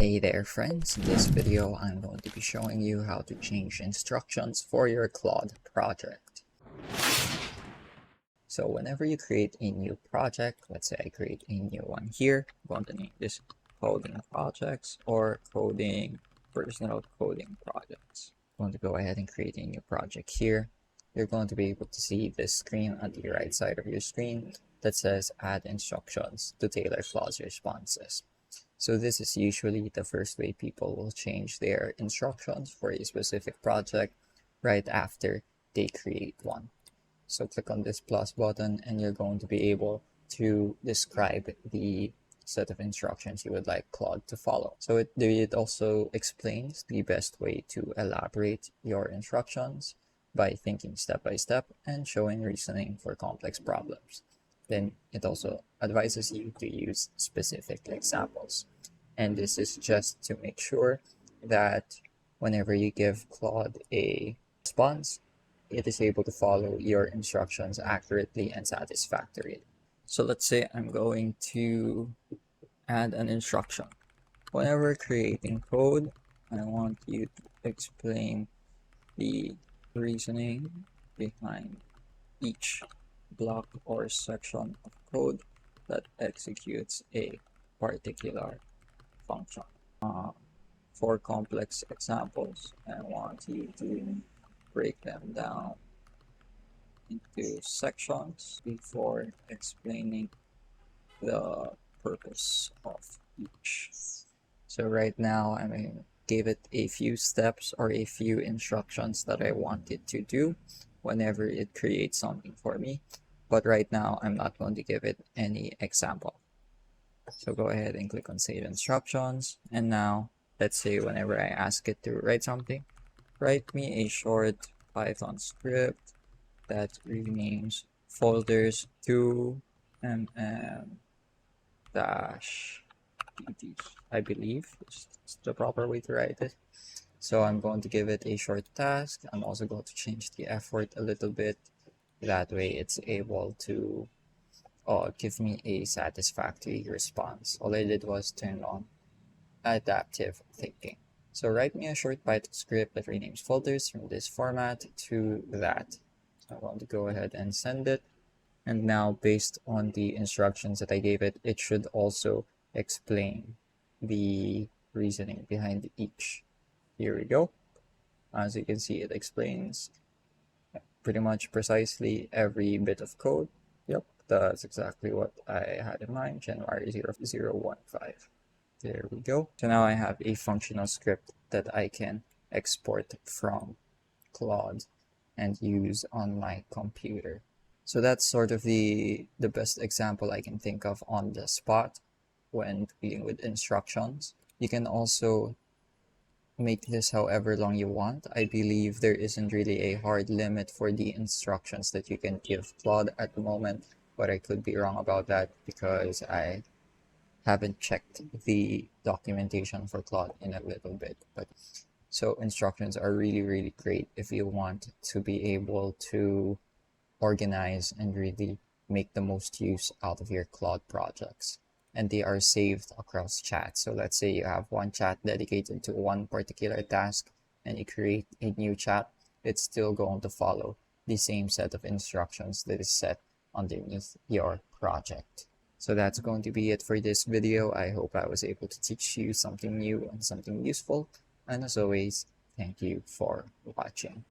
Hey there friends, in this video I'm going to be showing you how to change instructions for your Claude project. So whenever you create a new project, let's say I create a new one here, I'm going to name this coding projects or personal coding projects. I'm going to go ahead and create a new project here. You're going to be able to see this screen on the right side of your screen that says add instructions to tailor Claude's responses. So this is usually the first way people will change their instructions for a specific project right after they create one. So click on this plus button and you're going to be able to describe the set of instructions you would like Claude to follow. So it also explains the best way to elaborate your instructions by thinking step by step and showing reasoning for complex problems. Then it also advises you to use specific examples. And this is just to make sure that whenever you give Claude a response, it is able to follow your instructions accurately and satisfactorily. So let's say I'm going to add an instruction. Whenever creating code, I want you to explain the reasoning behind each block or section of code that executes a particular function. For complex examples, I want you to break them down into sections before explaining the purpose of each. So right now, gave it a few steps or a few instructions that I want it to do whenever it creates something for me. But right now, I'm not going to give it any example. So go ahead and click on Save Instructions. And now, let's say whenever I ask it to write something, write me a short Python script that renames folders to mm-dd. I believe it's the proper way to write it. So I'm going to give it a short task. I'm also going to change the effort a little bit. That way it's able to give me a satisfactory response. All I did was turn on adaptive thinking. So write me a short Python script that renames folders from this format to that. So I'm going to go ahead and send it. And now based on the instructions that I gave it, it should also explain the reasoning behind each. Here we go. As you can see, it explains pretty much precisely every bit of code. Yep, that's exactly what I had in mind, January 0015. There we go. So now I have a functional script that I can export from Claude and use on my computer. So that's sort of the best example I can think of on the spot when dealing with instructions. You can also make this however long you want. I believe there isn't really a hard limit for the instructions that you can give Claude at the moment, but I could be wrong about that because I haven't checked the documentation for Claude in a little bit. But so instructions are really great if you want to be able to organize and really make the most use out of your Claude projects. And they are saved across chats. So let's say you have one chat dedicated to one particular task and you create a new chat, it's still going to follow the same set of instructions that is set underneath your project. So that's going to be it for this video. I hope I was able to teach you something new and something useful. And as always, thank you for watching.